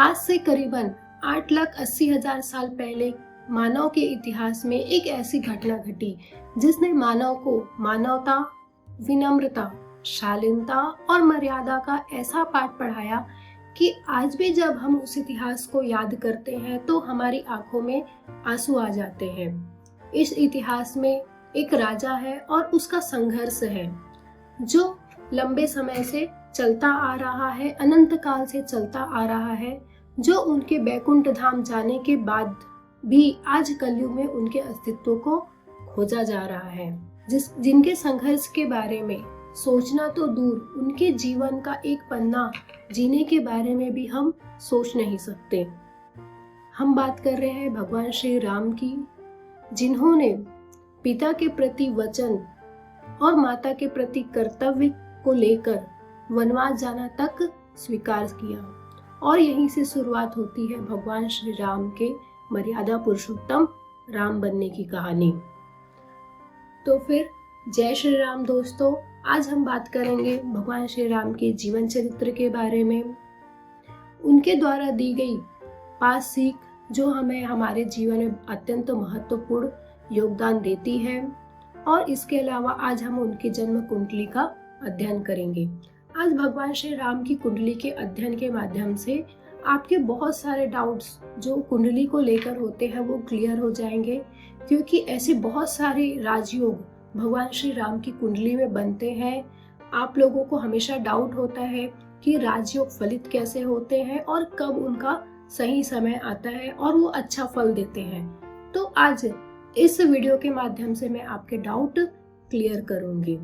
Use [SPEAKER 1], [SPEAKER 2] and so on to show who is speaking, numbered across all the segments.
[SPEAKER 1] आज से करीबन 8,80,000 साल पहले मानव के इतिहास में एक ऐसी घटना घटी जिसने मानव को मानवता, विनम्रता, शालीनता और मर्यादा का ऐसा पाठ पढ़ाया कि आज भी जब हम उस इतिहास को याद करते हैं तो हमारी आंखों में आंसू आ जाते हैं। इस इतिहास में एक राजा है और उसका संघर्ष है जो लंबे समय से चलता आ रहा है, अनंत काल से चलता आ रहा है, जो उनके बैकुंठ धाम जाने के बाद भी आज कलयुग में उनके अस्तित्व को खोजा जा रहा है। जिनके संघर्ष के बारे में सोचना तो दूर, उनके जीवन का एक पन्ना जीने के बारे में भी हम सोच नहीं सकते। हम बात कर रहे हैं भगवान श्री राम की, जिन्होंने पिता के प्रति वचन और माता के प्रति कर्तव्य को लेकर वनवास जाना तक स्वीकार किया। और यहीं से शुरुआत होती है भगवान श्री राम के मर्यादा पुरुषोत्तम राम बनने की कहानी। तो फिर जय श्री राम दोस्तों, आज हम बात करेंगे भगवान श्री राम के जीवन चरित्र के बारे में, उनके द्वारा दी गई 5 सीख जो हमें हमारे जीवन में अत्यंत महत्वपूर्ण योगदान देती है। और इसके अलावा आज हम उनके जन्म कुंडली का अध्ययन करेंगे। आज भगवान श्री राम की कुंडली के अध्ययन के माध्यम से आपके बहुत सारे डाउट्स जो कुंडली को लेकर होते हैं वो क्लियर हो जाएंगे, क्योंकि ऐसे बहुत सारे राजयोग भगवान श्री राम की कुंडली में बनते हैं। आप लोगों को हमेशा डाउट होता है कि राजयोग फलित कैसे होते हैं और कब उनका सही समय आता है और वो अच्छा फल देते हैं। तो आज इस वीडियो के माध्यम से मैं आपके डाउट क्लियर करूंगी।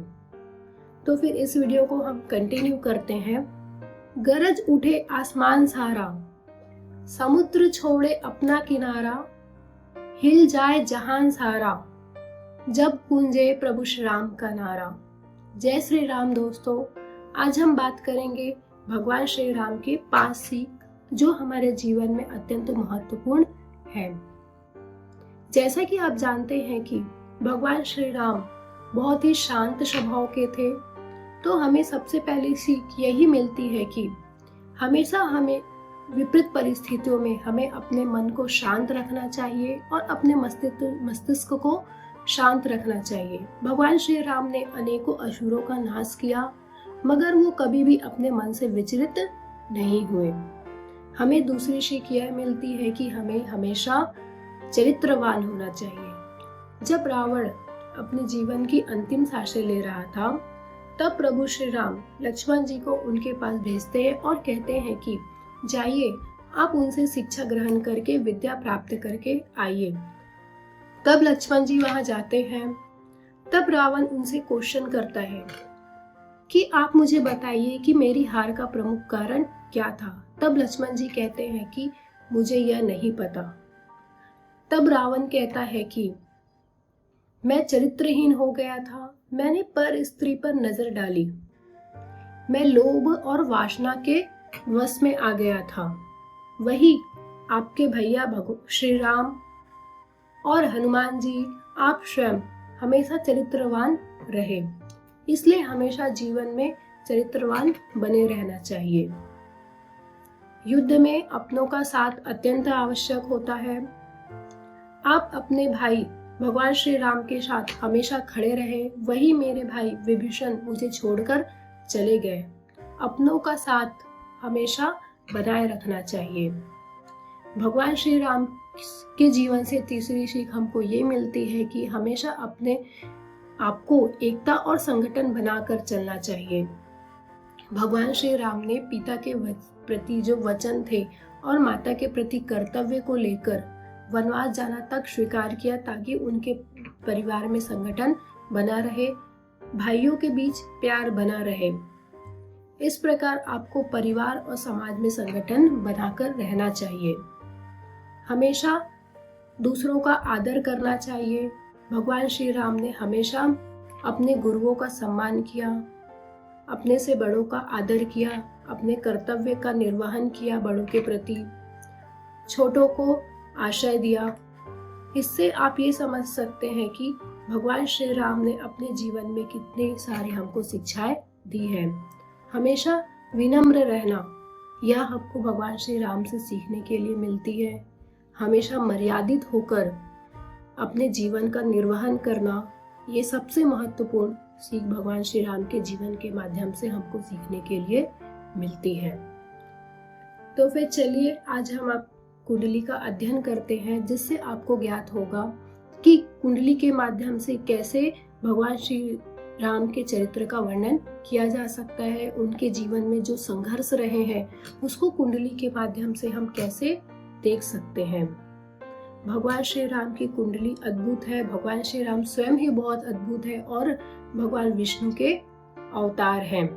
[SPEAKER 1] तो फिर इस वीडियो को हम कंटिन्यू करते हैं। गरज उठे आसमान सारा, समुद्र छोड़े अपना किनारा, हिल जाए जहान सारा, जब गूंजे प्रभु श्री राम का नारा। जय श्री राम दोस्तों, आज हम बात करेंगे भगवान श्री राम के 5 सीख जो हमारे जीवन में अत्यंत महत्वपूर्ण है। जैसा कि आप जानते हैं कि भगवान श्री राम बहुत ही शांत स्वभाव के थे, तो हमें सबसे पहली सीख यही मिलती है कि हमेशा हमें विपरीत परिस्थितियों में हमें अपने मन को शांत रखना चाहिए और अपने मस्तिष्क को शांत रखना चाहिए। भगवान श्री राम ने अनेकों असुरों का नाश किया, मगर वो कभी भी अपने मन से विचलित नहीं हुए। हमें दूसरी सीख यह मिलती है कि हमें हमेशा चरित्रवान होना चाहिए। जब रावण अपने जीवन की अंतिम सांसें ले रहा था, तब प्रभु श्री राम लक्ष्मण जी को उनके पास भेजते हैं और कहते हैं कि जाइए आप उनसे शिक्षा ग्रहण करके विद्या प्राप्त करके आइए। तब लक्ष्मण जी वहां जाते हैं। तब रावण उनसे क्वेश्चन करता है कि आप मुझे बताइए कि मेरी हार का प्रमुख कारण क्या था। तब लक्ष्मण जी कहते हैं कि मुझे यह नहीं पता। तब रावण कहता है कि मैं चरित्रहीन हो गया था, मैंने पर स्त्री पर नजर डाली, मैं लोभ और वासना के वश में आ गया था। वही आपके भैया श्री राम और हनुमान जी, आप स्वयं हमेशा चरित्रवान रहे, इसलिए हमेशा जीवन में चरित्रवान बने रहना चाहिए। युद्ध में अपनों का साथ अत्यंत आवश्यक होता है। आप अपने भाई भगवान श्री राम के साथ हमेशा खड़े रहे। वही मेरे भाई विभीषण मुझे छोड़कर चले गए। अपनों का साथ हमेशा बनाए रखना चाहिए। भगवान श्री राम के जीवन से तीसरी सीख हमको ये मिलती है कि हमेशा अपने आपको एकता और संगठन बनाकर चलना चाहिए। भगवान श्री राम ने पिता के प्रति जो वचन थे और माता के प्रति कर्तव्य को लेकर वनवास जाना तक स्वीकार किया, ताकि उनके परिवार में संगठन बना रहे, भाइयों के बीच प्यार बना रहे। इस प्रकार आपको परिवार और समाज में संगठन बनाकर रहना चाहिए। हमेशा दूसरों का आदर करना चाहिए। भगवान श्री राम ने हमेशा अपने गुरुओं का सम्मान किया, अपने से बड़ों का आदर किया, अपने कर्तव्य का निर्वहन किया, बड़ों के प्रति छोटों को आश्रय दिया। इससे आप ये समझ सकते हैं कि भगवान श्री राम ने अपने जीवन में कितने सारे हमको शिक्षाएं दी है। हमेशा विनम्र रहना, यह हमको भगवान श्री राम से सीखने के लिए मिलती है। हमेशा मर्यादित होकर अपने जीवन का निर्वहन करना, ये सबसे महत्वपूर्ण सीख भगवान श्री राम के जीवन के माध्यम से हमको सीखने के लिए मिलती है। तो फिर चलिए आज हम आप कुंडली का अध्ययन करते हैं, जिससे आपको ज्ञात होगा कि कुंडली के माध्यम से कैसे भगवान श्री राम के चरित्र का वर्णन किया जा सकता है। उनके जीवन में जो संघर्ष रहे हैं उसको कुंडली के माध्यम से हम कैसे देख सकते हैं। भगवान श्री राम की कुंडली अद्भुत है। भगवान श्री राम स्वयं ही बहुत अद्भुत है और भगवान विष्णु के अवतार हैं,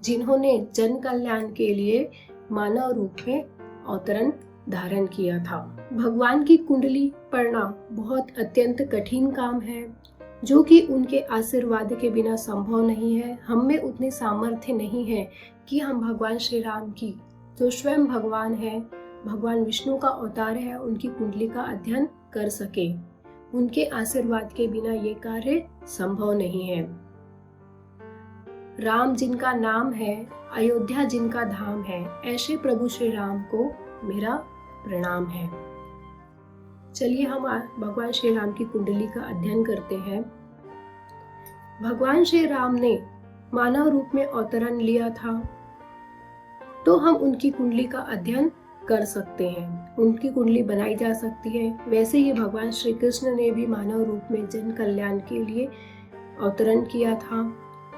[SPEAKER 1] जिन्होंने जन कल्याण के लिए मानव रूप में अवतरण धारण किया था। भगवान की कुंडली पढ़ना बहुत अत्यंत कठिन काम है, जो कि उनके आशीर्वाद के बिना संभव नहीं है। हम में उतनी सामर्थ्य नहीं है कि हम भगवान श्री राम की, जो स्वयं भगवान है, भगवान विष्णु का अवतार है, उनकी कुंडली का अध्ययन कर सके। उनके आशीर्वाद के बिना ये कार्य संभव नहीं है। राम जिनका नाम है, अयोध्या जिनका धाम है, ऐसे प्रभु श्री राम को मेरा प्रणाम है। चलिए हम भगवान श्री राम की कुंडली का अध्ययन करते हैं। भगवान श्री राम ने मानव रूप में अवतरण लिया था, तो हम उनकी कुंडली का अध्ययन कर सकते हैं, उनकी कुंडली बनाई जा सकती है। वैसे ही भगवान श्री कृष्ण ने भी मानव रूप में जन कल्याण के लिए अवतरण किया था,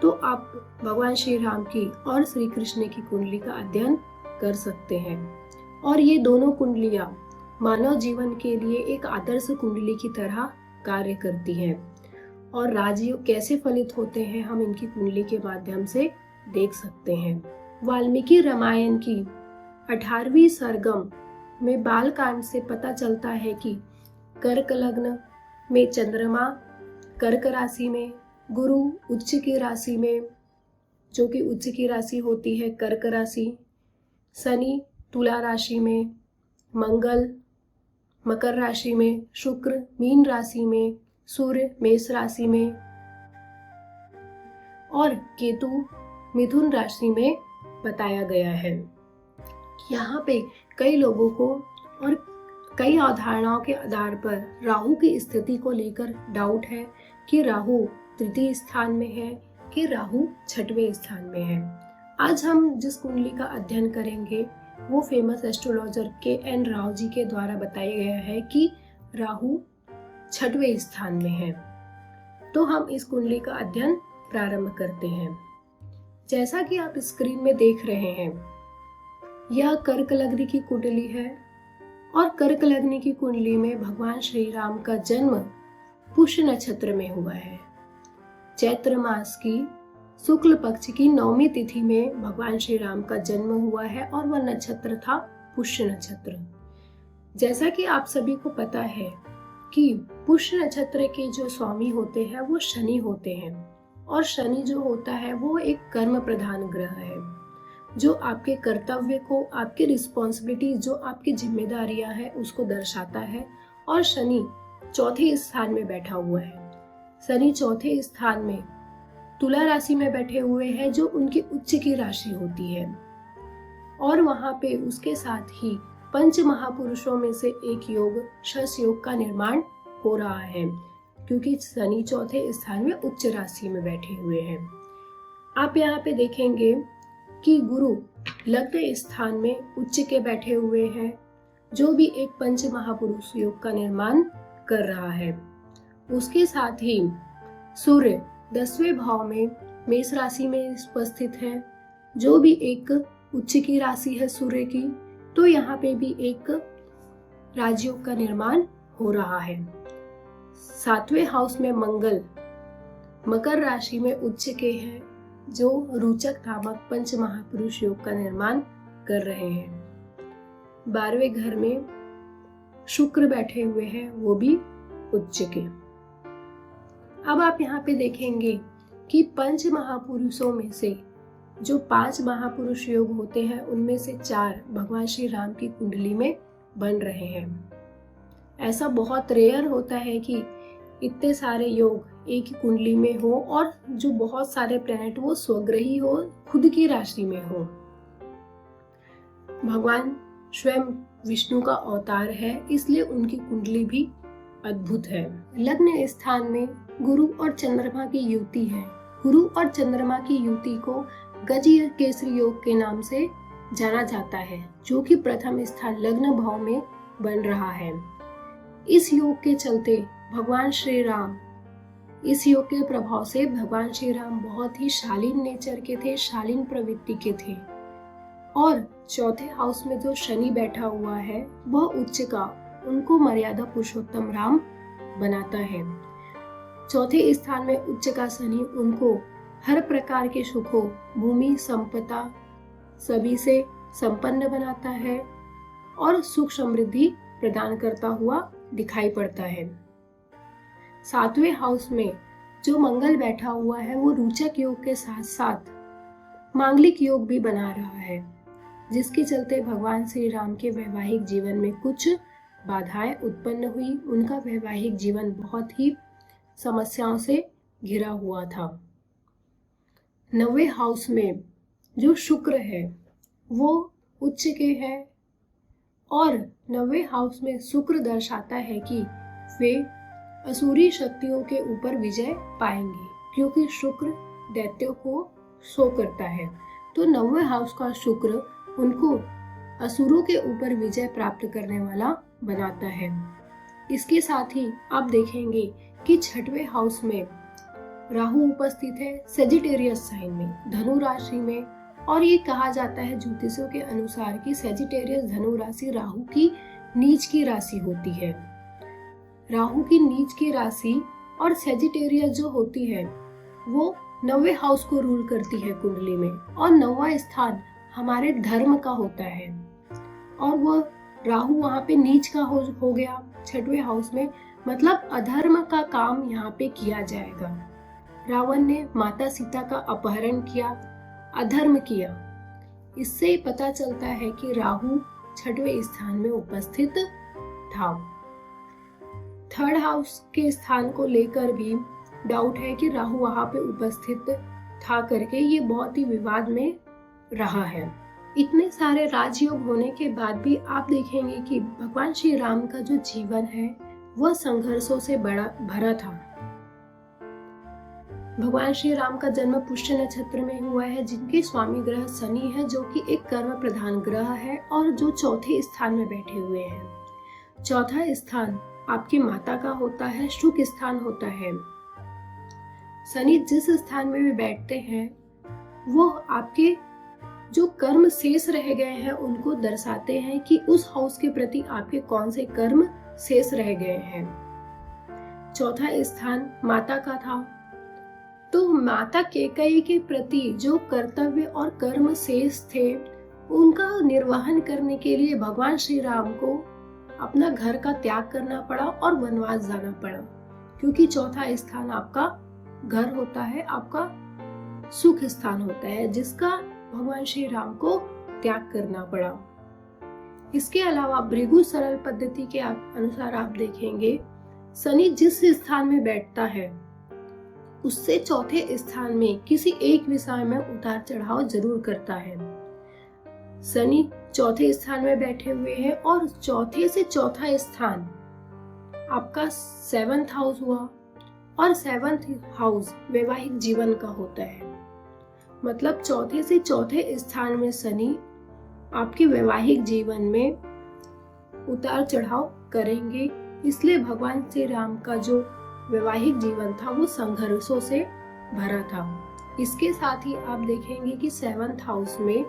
[SPEAKER 1] तो आप भगवान श्री राम की और श्री कृष्ण की कुंडली का अध्ययन कर सकते हैं। और ये दोनों कुंडलियां मानव जीवन के लिए एक आदर्श कुंडली की तरह कार्य करती हैं, और राजयोग कैसे फलित होते हैं हम इनकी कुंडली के माध्यम से देख सकते हैं। वाल्मीकि रामायण की 18वीं सरगम में बालकांड से पता चलता है कि कर्क लग्न में चंद्रमा कर्क राशि में, गुरु उच्च की राशि में, जो कि उच्च की राशि होती है कर्क राशि, शनि तुला राशि में, मंगल मकर राशि में, शुक्र मीन राशि में, सूर्य मेष राशि में और केतु मिथुन राशि में बताया गया है। यहाँ पे कई लोगों को और कई अवधारणाओं के आधार पर राहु की स्थिति को लेकर डाउट है कि राहु तृतीय स्थान में है कि राहु छठवें स्थान में है। आज हम जिस कुंडली का अध्ययन करेंगे वो famous astrologer K. N.. Rao ji के द्वारा बताया गया है कि राहु छठवें स्थान में है। तो हम इस कुंडली का अध्ययन प्रारंभ करते हैं। जैसा कि आप स्क्रीन में देख रहे हैं, यह कर्क लग्न की कुंडली है और कर्क लग्न की कुंडली में भगवान श्री राम का जन्म पुष्य नक्षत्र में हुआ है। चैत्र मास की शुक्ल पक्ष की 9वीं तिथि में भगवान श्री राम का जन्म हुआ है और वह नक्षत्र था पुष्य नक्षत्र। जैसा कि आप सभी को पता है कि पुष्य नक्षत्र के जो स्वामी होते हैं वो शनि होते हैं, और शनि जो होता है वो एक कर्म प्रधान ग्रह है, जो आपके कर्तव्य को, आपकी रिस्पॉन्सिबिलिटी, जो आपकी जिम्मेदारियां हैं उसको दर्शाता है। और शनि चौथे स्थान में बैठा हुआ है। शनि चौथे स्थान में तुला राशि में बैठे हुए हैं, जो उनकी उच्च की राशि होती है, और वहां पे उसके साथ ही पंच महापुरुषों में से एक योग शश योग का निर्माण हो रहा है, क्योंकि शनि चौथे स्थान में उच्च राशि में बैठे हुए हैं। आप यहाँ पे देखेंगे कि गुरु लग्न स्थान में उच्च के बैठे हुए हैं, जो भी एक पंच महापुरुष योग का निर्माण कर रहा है। उसके साथ ही सूर्य 10वें भाव में मेष राशि में उपस्थित है, जो भी एक उच्च की राशि है सूर्य की। तो यहाँ पे भी एक राजयोग का निर्माण हो रहा है। 7वें हाउस में मंगल मकर राशि में उच्च के हैं, जो रोचक नामक पंच महापुरुष योग का निर्माण कर रहे हैं। 12वें घर में शुक्र बैठे हुए हैं, वो भी उच्च के। अब आप यहाँ पे देखेंगे कि पंच महापुरुषों में से जो 5 महापुरुष योग होते हैं, उनमें से 4 भगवान श्री राम की कुंडली में बन रहे हैं। ऐसा बहुत रेयर होता है कि इतने सारे योग एक ही कुंडली में हो, और जो बहुत सारे प्लैनेट वो स्वग्रही हो, खुद की राशि में हो। भगवान स्वयं विष्णु का अवतार है, इसलिए उनकी कुंडली भी अद्भुत है। लग्न स्थान में गुरु और चंद्रमा की युति है। गुरु और चंद्रमा की युति को गज केसरी योग के नाम से जाना जाता है, जो कि प्रथम स्थान लग्न भाव में बन रहा है। इस योग के चलते भगवान श्री राम, इस योग के प्रभाव से भगवान श्री राम बहुत ही शालीन नेचर के थे, शालीन प्रवृत्ति के थे। और चौथे हाउस में जो शनि बैठा हुआ है वह उच्च का, उनको मर्यादा पुरुषोत्तम राम बनाता है। चौथे स्थान में उच्च का शनि उनको हर प्रकार के सुखों, भूमि, संपदा सभी से संपन्न बनाता है और सुख समृद्धि प्रदान करता हुआ दिखाई पड़ता है। सातवें हाउस में जो मंगल बैठा हुआ है वो रोचक योग के साथ साथ मांगलिक योग भी बना रहा है, जिसके चलते भगवान श्री राम के वैवाहिक जीवन में कुछ बाधाएं उत्पन्न हुई। उनका वैवाहिक जीवन बहुत ही समस्याओं से घिरा हुआ था। नौवें हाउस में जो शुक्र है वो उच्च के है और नौवें हाउस में शुक्र दर्शाता है कि वे असुरी शक्तियों के ऊपर विजय पाएंगे, क्योंकि शुक्र दैत्यों को शो करता है। तो नौवें हाउस का शुक्र उनको असुरों के ऊपर विजय प्राप्त करने वाला बनाता है। इसके साथ ही आप देखेंगे कि छठवें हाउस में राहु उपस्थित है सेजिटेरियस साइन में, धनु राशि में। और ये कहा जाता है ज्योतिषों के अनुसार कि सेजिटेरियस धनु राशि राहु की नीच की राशि होती है। राहु की नीच की राशि और सेजिटेरियस जो होती है वो नौवें हाउस को रूल करती है कुंडली में, और नौवां स्थान हमारे धर्म का होता है और वो राहु वहाँ पे नीच का हो गया छठवें हाउस में, मतलब अधर्म का काम यहाँ पे किया जाएगा। रावण ने माता सीता का अपहरण किया, अधर्म किया। इससे पता चलता है कि राहु छठवें स्थान में उपस्थित था। थर्ड हाउस के स्थान को लेकर भी डाउट है कि राहु वहां पे उपस्थित था करके, ये बहुत ही विवाद में रहा है। इतने सारे राजयोग होने के बाद भी आप देखेंगे कि भगवान श्री राम का जो जीवन है वह संघर्षों से भरा था। भगवान श्री राम का जन्म पुष्य नक्षत्र में हुआ है, जिनके स्वामी ग्रह शनि है, जो कि एक कर्म प्रधान ग्रह है और जो चौथे स्थान में बैठे हुए हैं। चौथा स्थान आपकी माता का होता है, सुख स्थान होता है। शनि जिस स्थान में भी बैठते हैं वो आपके जो कर्म शेष रह गए हैं उनको दर्शाते हैं कि उस हाउस के प्रति आपके कौन से कर्म शेष रह गए हैं। चौथा स्थान माता का था, तो माता कैकेयी के प्रति जो कर्तव्य और कर्म शेष थे उनका निर्वहन करने के लिए भगवान श्री राम को अपना घर का त्याग करना पड़ा और वनवास जाना पड़ा, क्योंकि चौथा स्थान आपका घर होता है, आपका सुख स्थान होता है, जिसका भगवान श्री राम को त्याग करना पड़ा। इसके अलावा भृगु सरल पद्धति के अनुसार आप देखेंगे शनि जिस स्थान में बैठता है उससे चौथे स्थान में किसी एक विषय में उतार चढ़ाव जरूर करता है। शनि चौथे स्थान में बैठे हुए हैं और चौथे से चौथा स्थान आपका 7th हाउस हुआ और 7th हाउस वैवाहिक जीवन का होता है। मतलब चौथे से चौथे स्थान में शनि आपके वैवाहिक जीवन में उतार चढ़ाव करेंगे, इसलिए भगवान श्री राम का जो वैवाहिक जीवन था वो संघर्षों से भरा था। इसके साथ ही आप देखेंगे कि 7th हाउस में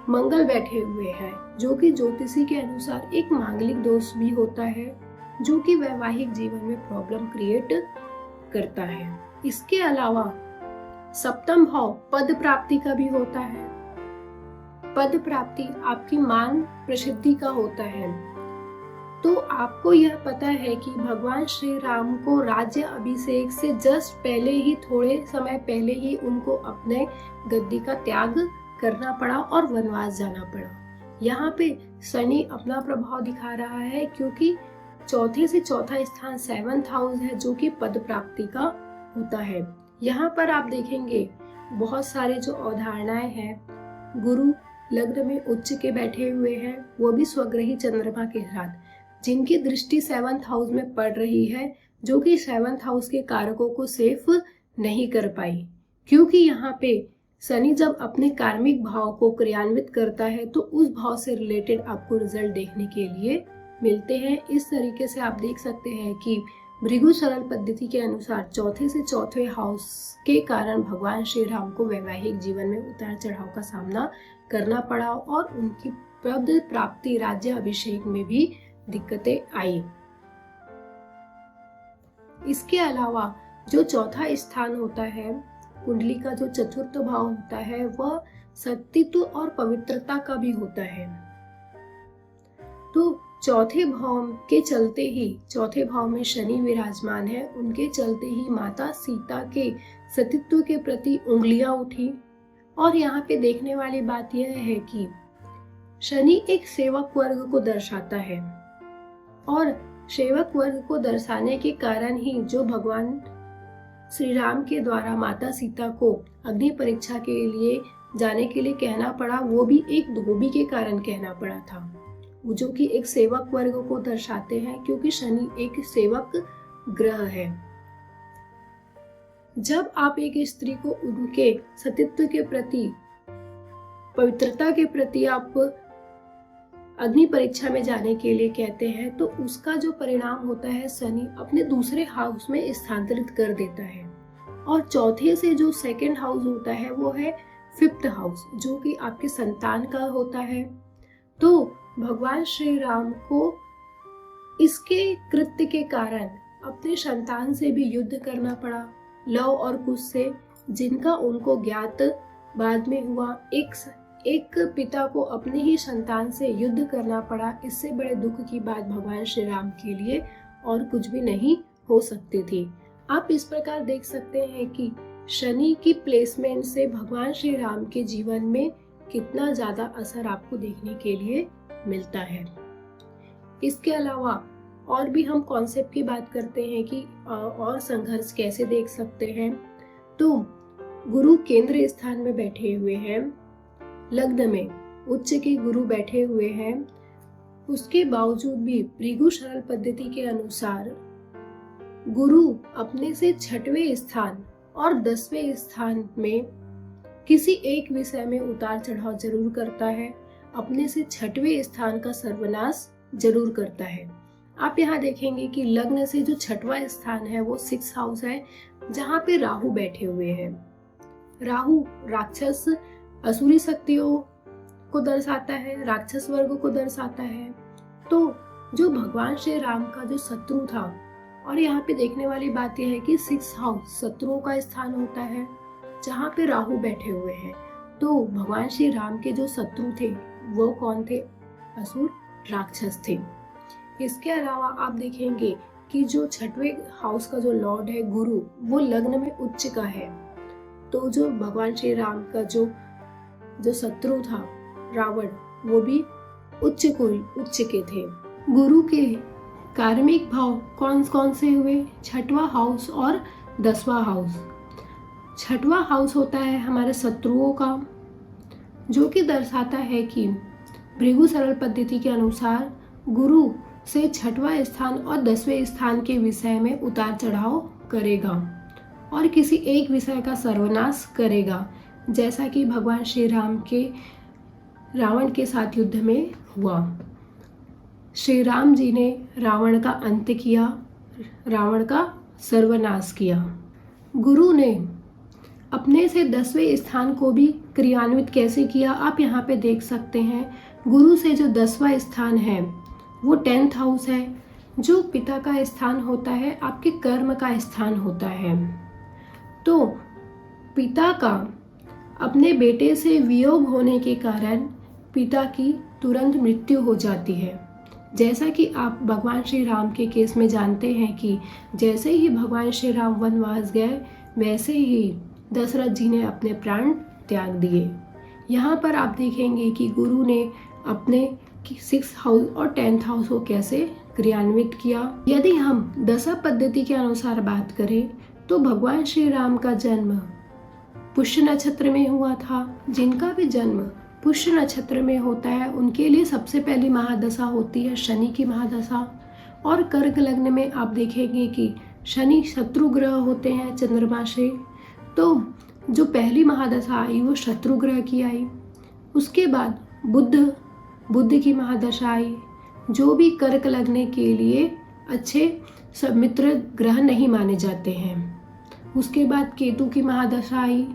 [SPEAKER 1] मंगल बैठे हुए हैं, जो कि ज्योतिषी के अनुसार एक मांगलिक दोष भी होता है, जो कि वैवाहिक जीवन में प्रॉब्लम क्रिएट करता है। इसके अलावा 7th भाव पद प्राप्ति का भी होता है। पद प्राप्ति आपकी मान प्रसिद्धि का होता है। तो आपको यह पता है कि भगवान श्री राम को राज्य अभिषेक से जस्ट पहले ही, थोड़े समय पहले ही उनको अपने गद्दी का त्याग करना पड़ा और वनवास जाना पड़ा। यहाँ पे शनि अपना प्रभाव दिखा रहा है, क्योंकि चौथे से चौथा स्थान 7th हाउस है, जो कि पद प्राप्ति का होता है। यहाँ पर आप देखेंगे बहुत सारे जो अवधारणाएं हैं, गुरु लग्न में उच्च के बैठे हुए हैं, वो भी स्वग्रही चंद्रमा के साथ, जिनकी दृष्टि 7th हाउस में पड़ रही है, जो कि 7th हाउस के कारकों को सेफ नहीं कर पाई, क्योंकि यहाँ पे शनि जब अपने कार्मिक भाव को क्रियान्वित करता है तो उस भाव से रिलेटेड आपको रिजल्ट देखने के लिए मिलते हैं। इस तरीके से आप देख सकते हैं कि भृगु सरल पद्धति के अनुसार चौथे से चौथे हाउस के कारण भगवान श्री राम को वैवाहिक जीवन में उतार चढ़ाव का सामना करना पड़ा और उनकी पद प्राप्ति, राज्य अभिषेक में भी दिक्कतें आई। इसके अलावा जो चौथा स्थान होता है, कुंडली का जो चतुर्थ भाव होता है, वह सतीत्व और पवित्रता का भी होता है। तो चौथे भाव के चलते ही, चौथे भाव में शनि विराजमान है, उनके चलते ही माता सीता के सतीत्व के प्रति उंगलियां उठी। और यहाँ पे देखने वाली बात यह है कि शनि एक सेवक वर्ग को दर्शाता है और सेवक वर्ग को दर्शाने के कारण ही जो भगवान श्री राम के द्वारा माता सीता को अग्नि परीक्षा के लिए जाने के लिए कहना पड़ा, वो भी एक धोबी के कारण कहना पड़ा था, जो कि एक सेवक वर्ग को दर्शाते हैं, क्योंकि शनि एक सेवक ग्रह है। जब आप एक स्त्री को उनके सतीत्व के प्रति, पवित्रता के प्रति आप अग्नि परीक्षा में जाने के लिए कहते हैं, तो उसका जो परिणाम होता है शनि अपने दूसरे हाउस में स्थानांतरित कर देता है। और चौथे से जो 2nd हाउस होता है वो है 5th हाउस, जो कि आपके संतान का होता है। तो भगवान श्री राम को इसके कृत्य के कारण अपने संतान से भी युद्ध करना पड़ा, लव और कुश से, जिनका उनको ज्ञात बाद में हुआ। एक पिता को अपने ही संतान से युद्ध करना पड़ा, इससे बड़े दुख की बात भगवान श्री राम के लिए और कुछ भी नहीं हो सकती थी। आप इस प्रकार देख सकते हैं कि शनि की प्लेसमेंट से भगवान श्री राम के जीवन में कितना ज्यादा असर आपको देखने के लिए मिलता है। इसके अलावा और भी हम कॉन्सेप्ट की बात करते हैं कि और संघर्ष कैसे देख सकते हैं। तो गुरु केंद्र स्थान में बैठे हुए हैं, लग्न में उच्च के गुरु बैठे हुए हैं, उसके बावजूद भी भृगु सरल पद्धति के अनुसार गुरु अपने से 6वें स्थान और 10वें स्थान में किसी एक विषय में उतार चढ़ाव जरूर करता है, अपने से 6वें स्थान का सर्वनाश जरूर करता है। आप यहाँ देखेंगे कि लग्न से जो 6वां स्थान है वो 6th हाउस है, जहाँ पे राहु बैठे हुए हैं। राहु राक्षस असुरी शक्तियों को दर्शाता है, राक्षस वर्ग को दर्शाता है। तो जो भगवान श्री राम का जो शत्रु था, और यहाँ पे देखने वाली बात यह है कि 6th हाउस शत्रुओं का स्थान होता है, जहाँ पे राहु बैठे हुए हैं। तो भगवान श्री राम के जो शत्रु थे वो कौन थे? असुर राक्षस थे। इसके अलावा आप देखेंगे कि जो 6वें हाउस का जो लॉर्ड है गुरु, वो लग्न में उच्च का है। तो जो भगवान श्री राम का जो शत्रु था रावण, वो भी उच्च के थे। गुरु के कार्मिक भाव कौन कौन से हुए? 6वां हाउस और 10वां हाउस। 6वां हाउस होता है हमारे शत्रुओं का, जो कि दर्शाता है कि भृगु सरल पद्धति के अनुसार गुरु से 6वां स्थान और 10वें स्थान के विषय में उतार चढ़ाव करेगा और किसी एक विषय का सर्वनाश करेगा, जैसा कि भगवान श्री राम के रावण के साथ युद्ध में हुआ। श्री राम जी ने रावण का अंत किया, रावण का सर्वनाश किया। गुरु ने अपने से 10वें स्थान को भी क्रियान्वित कैसे किया, आप यहाँ पे देख सकते हैं। गुरु से जो 10वां स्थान है वो 10th हाउस है, जो पिता का स्थान होता है, आपके कर्म का स्थान होता है। तो पिता का अपने बेटे से वियोग होने के कारण पिता की तुरंत मृत्यु हो जाती है। जैसा कि आप भगवान श्री राम के केस में जानते हैं कि जैसे ही भगवान श्री राम वनवास गए, वैसे ही दशरथ जी ने अपने प्राण त्याग दिए। यहाँ पर आप देखेंगे कि गुरु ने अपने 6th हाउस और 10th हाउस को कैसे क्रियान्वित किया। यदि हम दशा पद्धति के अनुसार बात करें तो भगवान श्री राम का जन्म पुष्य नक्षत्र में हुआ था। जिनका भी जन्म पुष्य नक्षत्र में होता है उनके लिए सबसे पहली महादशा होती है शनि की महादशा। और कर्क लग्न में आप देखेंगे कि शनि शत्रु ग्रह होते हैं चंद्रमा से। तो जो पहली महादशा आई वो शत्रु ग्रह की आई। उसके बाद बुध की महादशा आई, जो भी कर्क लग्न के लिए अच्छे सब मित्र ग्रह नहीं माने जाते हैं। उसके बाद केतु की महादशा आई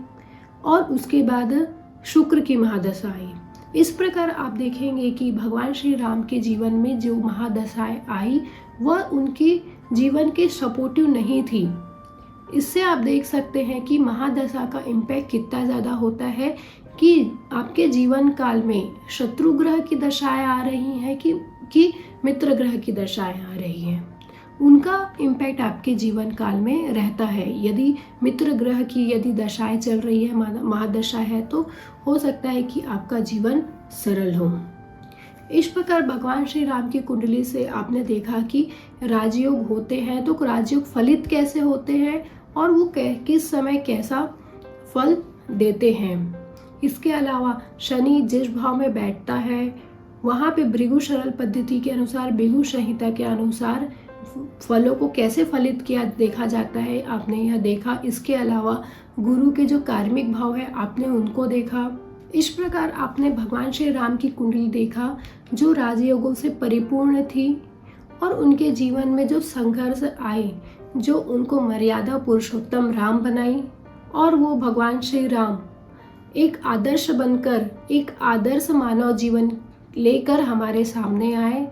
[SPEAKER 1] और उसके बाद शुक्र की महादशा आई। इस प्रकार आप देखेंगे कि भगवान श्री राम के जीवन में जो महादशाएं आई वह उनके जीवन के सपोर्टिव नहीं थी। इससे आप देख सकते हैं कि महादशा का इम्पैक्ट कितना ज़्यादा होता है कि आपके जीवन काल में शत्रु ग्रह की दशाएं आ रही हैं कि मित्र ग्रह की दशाएं आ रही हैं, उनका इम्पैक्ट आपके जीवन काल में रहता है। यदि मित्र ग्रह की यदि दशाएं चल रही है, महादशा है, तो हो सकता है कि आपका जीवन सरल हो। इस प्रकार भगवान श्री राम की कुंडली से आपने देखा कि राजयोग होते हैं, तो राजयोग फलित कैसे होते हैं और वो किस समय कैसा फल देते हैं। इसके अलावा शनि जिस भाव में बैठता है वहाँ पे भृगु सरल पद्धति के अनुसार, भृगु संहिता के अनुसार फलों को कैसे फलित किया देखा जाता है, आपने यह देखा। इसके अलावा गुरु के जो कार्मिक भाव है आपने उनको देखा। इस प्रकार आपने भगवान श्री राम की कुंडली देखा जो राजयोगों से परिपूर्ण थी और उनके जीवन में जो संघर्ष आए, जो उनको मर्यादा पुरुषोत्तम राम बनाई और वो भगवान श्री राम एक आदर्श बनकर एक आदर्श मानव जीवन लेकर हमारे सामने आए।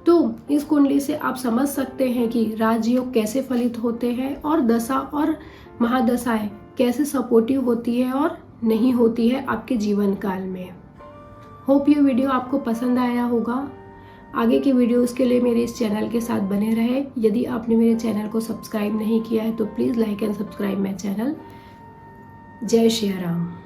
[SPEAKER 1] तो इस कुंडली से आप समझ सकते हैं कि राजयोग कैसे फलित होते हैं और दशा और महादशाएं कैसे सपोर्टिव होती है और नहीं होती है आपके जीवन काल में। होप ये वीडियो आपको पसंद आया होगा। आगे की वीडियोस के लिए मेरे इस चैनल के साथ बने रहे। यदि आपने मेरे चैनल को सब्सक्राइब नहीं किया है तो please like and subscribe my channel. जय श्री राम।